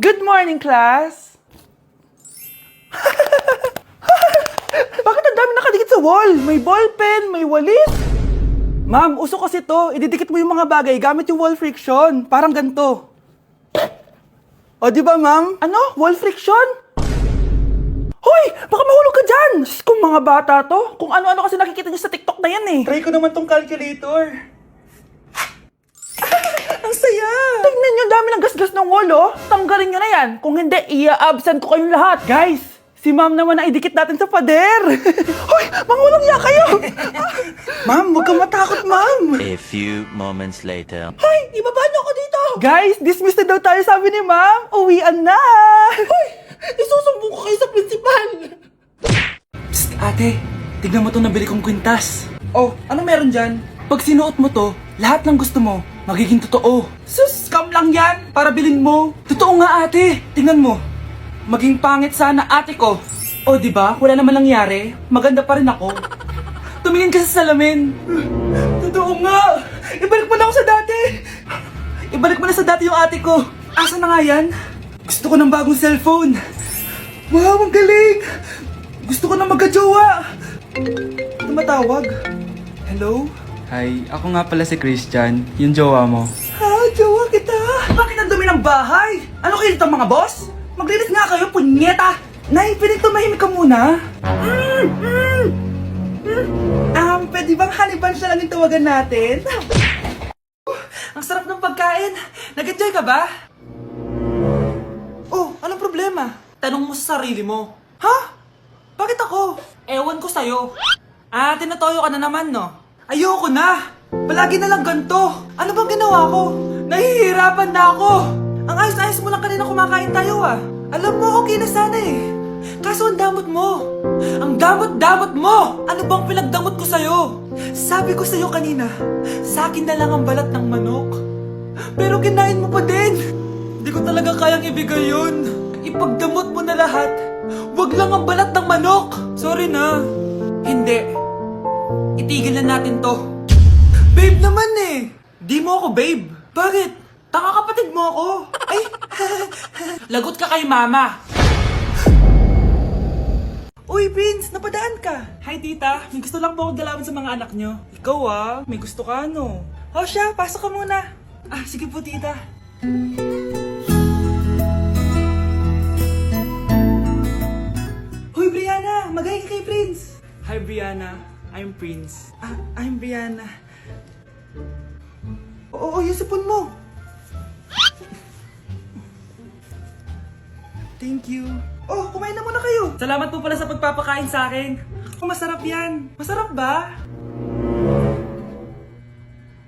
Good morning, class! Bakit ang dami nakadikit sa wall? May ballpen, may walis. Ma'am, uso kasi to. Ididikit mo yung mga bagay gamit yung wall friction. Parang ganito. O, di ba, ma'am? Ano? Wall friction? Hoy! Baka mahulog ka dyan! Kung mga bata to, kung ano-ano kasi nakikita niyo sa TikTok na yan eh. Try ko naman tong calculator. Ang saya! Tingnan niyo, dami ng gasgas ng wall, oh. Tanggalin niyo na yan. Kung hindi, i-absent ko kayong lahat. Guys, si ma'am naman ang idikit natin sa pader. Hoy! Mangulong niya kayo! Ma'am, huwag kang matakot, ma'am. A few moments later. Hoy! Ibaba niyo ako dito! Guys, dismissed na daw tayo, sabi ni ma'am. Uwian na! Hoy! Isusumbong ko kayo sa principal! Psst, ate. Tignan mo itong nabili kong kwintas. Oh, anong meron dyan? Pag sinuot mo to, lahat ng gusto mo, magiging totoo. Sus, scam lang yan! Para bilhin mo. Totoo nga, ate. Tingnan mo. Maging pangit sana ate ko. O, di ba? Wala naman nangyari. Maganda pa rin ako. Tumingin ka sa salamin. Totoo nga. Ibalik mo na ako sa dati. Ibalik mo na sa dati yung ate ko. Asa na nga yan? Gusto ko ng bagong cellphone. Wow, ang galing. Gusto ko na magka-jowa. Tumatawag. Hello? Hi, ako nga pala si Christian, yung jowa mo. Ha, jowa kita. Bakit ang dumi ng bahay? Ano kayo dito mga boss? Maglinis nga kayo, punyeta. Nay, pwede tumahimik ka muna? Pwede bang honey bun siya lang yung tawagan natin? Ang sarap ng pagkain. Nag-enjoy ka ba? Oh, anong problema? Tanong mo sa sarili mo. Ha? Bakit ako? Ewan ko sa'yo. Tinatoyo ka na naman, no? Ayoko na! Palagi na lang ganito. Ano bang ginawa ko? Nahihirapan na ako. Ang ayos-ayos mo lang kanina kumakain tayo, ah. Alam mo, okay na sana eh. Kaso ang damot mo. Ang damot-damot mo! Ano bang pinagdamot ko sa'yo? Sabi ko sa'yo kanina, sa akin na lang ang balat ng manok. Pero kinain mo pa din. Hindi ko talaga kayang ibigay yun. Ipagdamot mo na lahat. Wag lang ang balat ng manok. Sorry na. Hindi. Itigil na natin to. Babe naman eh. Di mo ako babe. Bakit? Tanga kapatid mo ako. Ay. Lagot ka kay mama. Uy, Prince, napadaan ka. Hi, tita. May gusto lang po akong dalawin sa mga anak nyo. Ikaw may gusto ka, no? O siya, pasok ka muna. Sige po, tita. Hoy, Brianna! Magay ka kay Prince! Hi, Brianna. I'm Prince. I'm Brianna. Oo, yung sipon mo. Thank you. Oh, kumain na muna kayo. Salamat po pala sa pagpapakain sa akin. Oh, masarap yan. Masarap ba?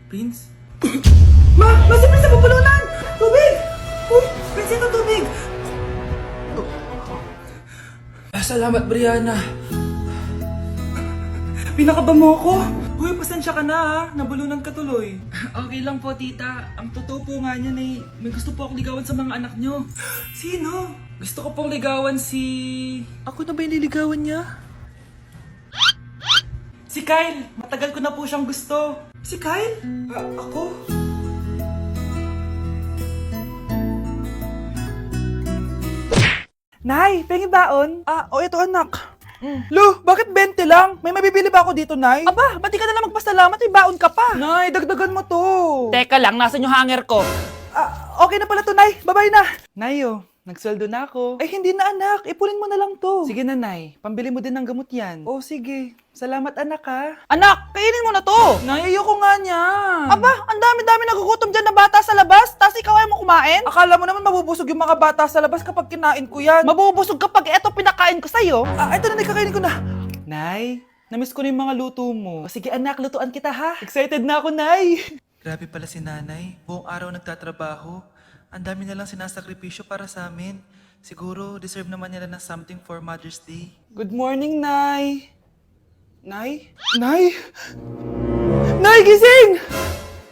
Prince? Si Prince na pupulunan! Tubig! Uy, Prince, ito tubig! Salamat, Brianna. Pinakaba mo ako. Uy, pasensya ka na ha. Nabulunan ka tuloy. Okay lang po, tita. Ang totoo po nga niyan eh, may gusto po akong ligawan sa mga anak nyo. Sino? Gusto ko pong ligawan si... Ako na ba yung niligawan niya? Si Kyle. Matagal ko na po siyang gusto. Si Kyle? Ako? Nay, pengi baon? Ito anak. Lo, bakit 20 lang? May mabibili ba ako dito, Nay? Aba, ba't di ka na lang magpasalamat? May baon ka pa. Nay, dagdagan mo to. Teka lang, nasan yung hanger ko? Okay na pala to, Nay. Bye-bye na. Nay, nagsweldo na ako. Ay, hindi na anak. Ipunin mo na lang to. Sige na, Nay. Pambili mo din ng gamot yan. Oh, sige. Salamat, anak, ha. Anak, kainin mo na to. Nay, ayoko nga niya. Aba, ang dami-dami nagugutom dyan na bata sa labas. Tapos ikaw ay mo kumain? Akala mo naman mabubusog yung mga bata sa labas kapag kinain ko yan. Mabubusog kapag eto pinakain ko sa'yo. Ito na, kakainin ko na. Nay, namiss ko na yung mga luto mo. Sige, anak, lutuan kita, ha. Excited na ako, Nay. Grabe pala si nanay. Buong araw nagtatrabaho. Ang dami na lang sinasakripisyo para sa amin. Siguro, deserve naman nila ng something for Mother's Day. Good morning, Nay. Nay? Nay? Nay, gising!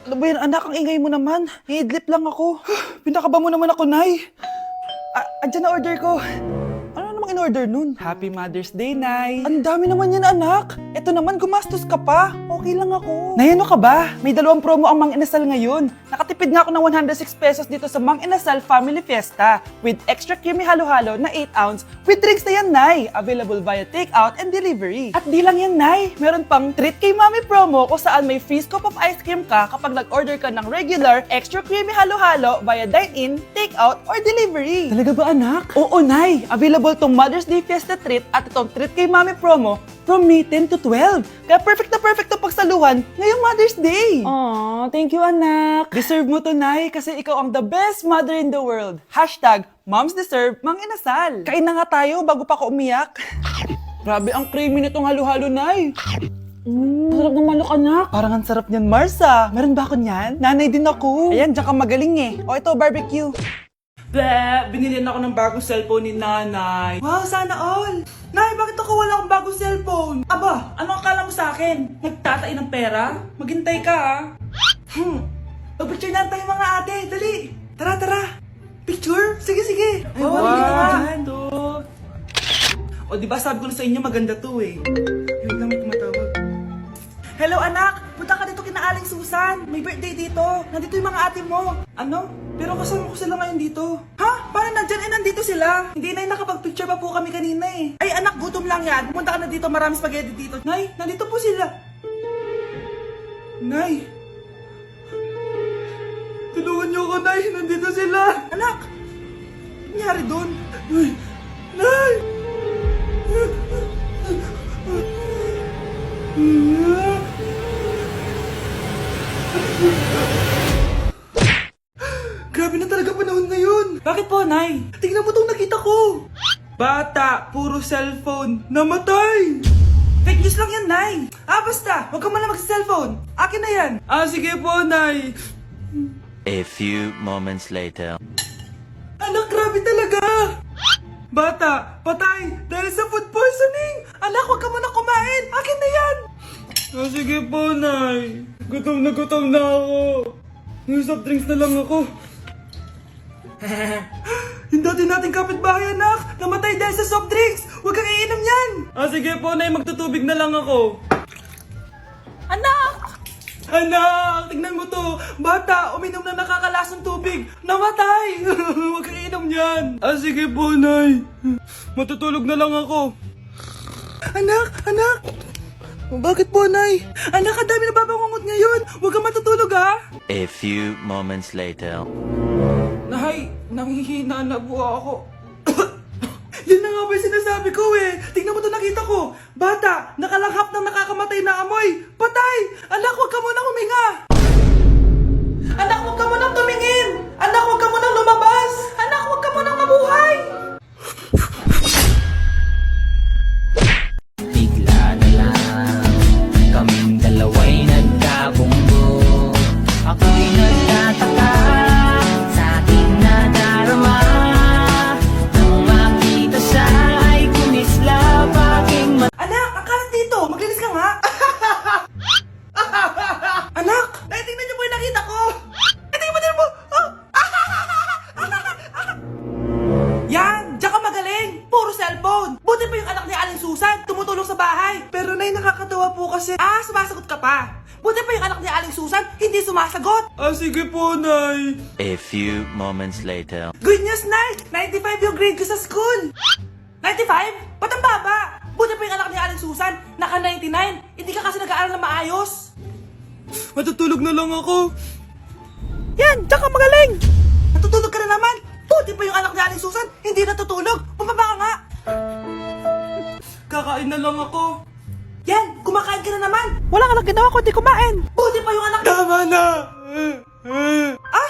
Ano ba yan, anak? Ang ingay mo naman. Hihidlip lang ako. Pinakaba mo naman ako, Nay. Andyan na order ko. Ano namang bang in-order nun? Happy Mother's Day, Nay. Ang dami naman yan, anak. Ito naman, gumastos ka pa. Okay lang ako. Nay, ano ka ba? May 2 promo ang Mang Inasal ngayon. Nakatipid nga ako ng 106 pesos dito sa Mang Inasal Family Fiesta with extra creamy halo-halo na 8 ounce with drinks na yan, Nay. Available via takeout and delivery. At di lang yan, Nay. Meron pang Treat Kay Mami promo kung saan may free scoop of ice cream ka kapag nag-order ka ng regular, extra creamy halo-halo via dine-in, takeout, or delivery. Talaga ba, anak? Oo, Nay. Available tong Mother's Day Fiesta Treat at itong Treat Kay Mami promo from May 10 to 12. Kaya perfect na pagsaluhan ngayong Mother's Day. Aww, thank you, anak. Deserve mo to, Nay, kasi ikaw ang the best mother in the world. Hashtag Moms Deserve Mang Inasal. Kain na nga tayo bago pa ako umiyak. Grabe ang creamy nitong halo-halo, Nay. Sarap ng manok, anak. Parang ang sarap niyan, Marsa. Meron ba ako niyan? Nanay din ako. Ayan, diyan ka magaling eh. O ito, barbecue. Binilihan ako ng bagong cellphone ni Nanay. Wow, sana all. Nay, bakit ako wala akong bagong cellphone? Aba, ano akala mo sa akin? Nagtatain ng pera? Maghintay ka, ah. Picture na tayo, mga ate. Dali. Tara. Picture? Sige. Ay, wow. O, diba sabi ko na sa inyo maganda to eh. Yun lang, may tumatawag. Hello, anak! Punta ka dito kina Aling Susan. May birthday dito. Nandito yung mga ate mo. Ano? Pero kasama ko sila ngayon dito. Ha? Parang nandyan nandito sila. Hindi na nakapag-picture pa po kami kanina eh. Ay, anak, gutom lang yan. Pumunta ka na dito. Marami spaghetti dito. Nay, nandito po sila. Nay. Tulungan niyo ako, Nay. Nandito sila. Anak! Ano nangyari doon? Nay! Grabe na talaga panahon ngayon. Bakit po, Nay? Tingnan mo tong nakita ko. Bata, puro cellphone, namatay. Fake news lang yan, Nay. Basta, huwag ka man lang mag-cellphone. Akin na yan. Sige po, Nay. A few moments later. Anak, grabe talaga. Bata, patay dahil sa food poisoning. Anak, huwag ka muna kumain. Akin na yan. Sige po, Nay. Gutom na ako. Yung soft drinks na lang ako. Yung dati nating kapitbahay, anak. Namatay dahil sa soft drinks. Huwag kang iinom yan. Sige po, Nay. Magtutubig na lang ako. Anak! Anak! Tignan mo to. Bata, uminom na nakakalasang tubig. Namatay! Huwag kang iinom yan. Sige po, Nay. Matutulog na lang ako. Anak! Bakit po, Nay? Anak, ang dami na babangungot ngayon. Huwag kang matutulog, ha? A few moments later. Nay, nanghihina na po ako. Yan na nga ba yung sinasabi ko eh. Tingnan mo to, nakita ko. Bata, nakalanghap ng nakakamatay na amoy. Patay! Anak, huwag ka munang huminga. Anak, huwag ka munang tumingin. Anak, huwag ka munang lumabas. Anak, huwag ka munang mabuhay. Bigla na lang kaming dalawa'y nagkabunggo. Ako'y nagtataka sa aking nadarama. Nang makita siya ay kumislap aking Anak, ang kalat dito. Maglinis ka nga. Anak, tingnan niyo po yung nakita ko. Tingnan mo. Yan, diyan ka magaling. Puro cellphone. Buti pa yung anak ni Aling Susan. Tumutulong sa bahay. Pero Nay, nakakatawa po kasi. Sumasagot ka pa. Buti pa yung anak ni Aling Susan, hindi sumasagot. Sige po, Nay. A few moments later. Good news, Nay! 95 yung grade ko sa school! 95? Ba't ang baba? Buti pa yung anak ni Aling Susan, naka 99. Hindi ka kasi nag-aaral na maayos. Matutulog na lang ako. Yan! Diyan ka magaling! Natutulog ka na naman! Buti pa yung anak ni Aling Susan, hindi natutulog! Bumaba ka nga! Kakain na lang ako. Yan! Kumakain ka na naman! Wala ka lang ginawa kundi kumain! Buti pa yung anak... Tama na!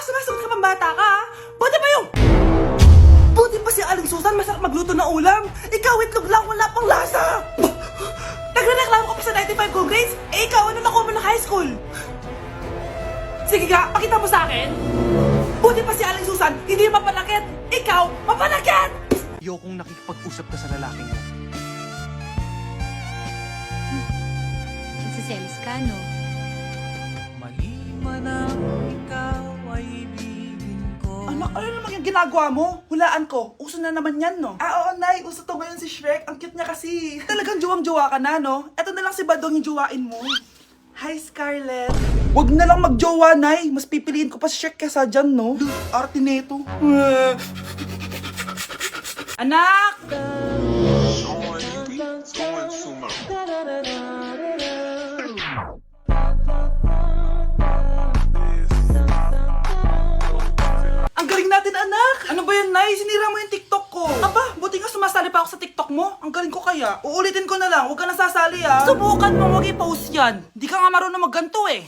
Sumasagot ka pang bata ka, ha? Buti pa yung... Buti pa si Aling Susan, masarap magluto ng ulam. Ikaw, itlog lang, wala pang lasa. Nagre-reklamo ka pa sa 95 good grades? Ikaw, ano nakuha mo ng high school? Sige ka, pakita mo sa akin. Buti pa si Aling Susan, hindi mapanakit. Ikaw, mapanakit! Ayokong nakikipag-usap ka sa lalaking mo. Nagsiselos ka, no? mali man ang ikaw ay ibigin ko. Anak, ano naman yung ginagawa mo? Hulaan ko. Uso na naman yan, no? Oo, Nay. Uso to ngayon si Shrek. Ang cute niya kasi. Talagang juwang-juwa ka na, no? Eto na lang si Badong yung juwain mo. Hi, Scarlett. Wag na lang mag-jowa, Nay. Mas pipiliin ko pa si Shrek kesa dyan, no? Arte neto. Anak! Ang galing natin, anak! Ano ba yan, Nay? Sinira mo yung TikTok ko. Aba, buti nga sumasali pa ako sa TikTok mo. Ang galing ko kaya. Uulitin ko na lang. Huwag ka nasasali, ah. Subukan mo, huwag i-post yan. Di ka nga marunong magganto, eh.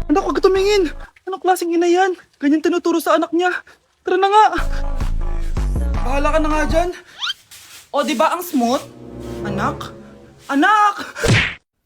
Anak, huwag ka tumingin. Anong klaseng ina yan? Ganyan tinuturo sa anak niya. Tara na nga. Bahala ka na nga dyan. O, di ba ang smooth? Anak? Anak!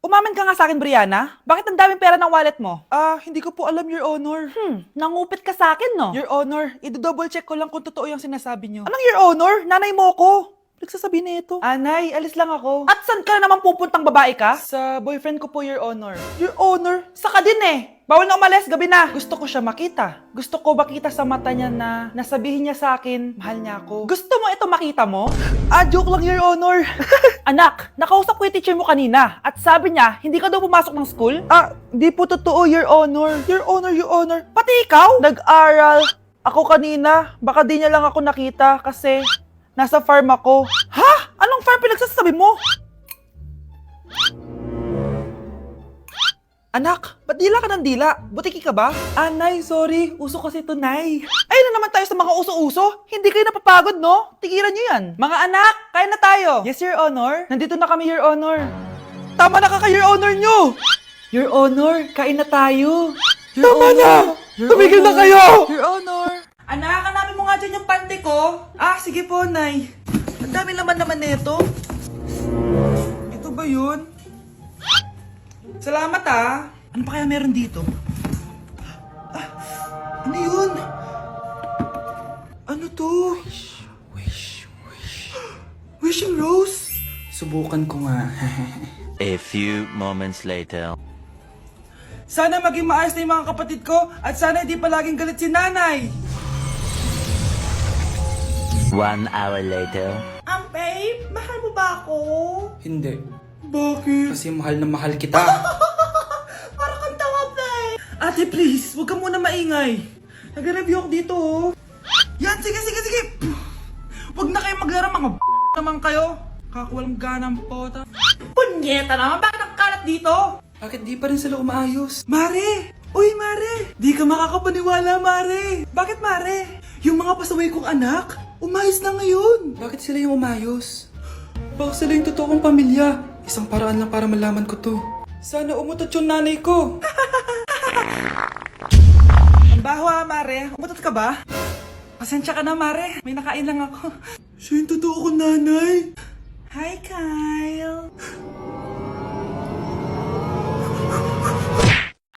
Umamin ka nga sa akin, Brianna. Bakit ang daming pera ng wallet mo? Hindi ko po alam, Your Honor. Nangupit ka sa akin, no? Your Honor, i-double check ko lang kung totoo yung sinasabi niyo. Anong Your Honor? Nanay mo ko. Nagsasabi nito. Nay, alis lang ako. At saan ka na naman pupuntang babae ka? Sa boyfriend ko po, Your Honor. Your Honor? Saka din eh. Bawal na umalis, gabi na. Gusto ko siya makita. Gusto ko makita sa mata niya na nasabihin niya sa akin, mahal niya ako. Gusto mo ito makita mo? Joke lang, Your Honor. Anak, nakausap ko yung teacher mo kanina at sabi niya, hindi ka daw pumasok ng school? Di po totoo, Your Honor. Your Honor, Your Honor. Pati ikaw? Nag-aral. Ako kanina, baka di niya lang ako nakita kasi nasa farm ako. Ha? Anong farm pinagsasabi mo? Anak, ba't dila ka ng dila? Butiki ka ba? Nay, sorry. Uso kasi ito, Nay. Ayun na naman tayo sa mga uso-uso. Hindi kayo napapagod, no? Tigilan nyo yan. Mga anak, kain na tayo. Yes, Your Honor. Nandito na kami, Your Honor. Tama na ka, Your Honor nyo. Your Honor, kain na tayo. Tama na! Tumigil na kayo! Your Honor. Anak, hanapin mo nga dyan yung pante ko. Sige po, Nay. Ang dami naman nito. Ito ba yun? Salamat, Ano pa kaya meron dito? Ano yun? Ano to? Wishing Rose? Subukan ko nga. A few moments later. Sana maging maayos na yung mga kapatid ko at sana hindi palaging galit si nanay. 1 hour later. Babe, mahal mo ba ako? Hindi. Bakit? Kasi mahal na mahal kita. Para kang tawa, babe. Ate, please, huwag ka muna maingay. Nag-review ako dito, Yan, sige. Huwag na kayo maglaro, mga naman kayo. Kakawalang ganang pota. Punyeta naman, bakit nakakalat dito? Bakit di pa rin sila umaayos? Mare! Uy, Mare! Di ka makakapaniwala, Mare! Bakit, Mare? Yung mga pasaway kong anak, umayos na ngayon. Bakit sila yung umayos? Baka sila yung totoong pamilya. Isang paraan lang para malaman ko to. Sana umutot yung nanay ko. Ang baho, Mare. Umutot ka ba? Pasensya ka na, Mare. May nakain lang ako. Siya yung totoo ko, nanay. Hi, Kyle.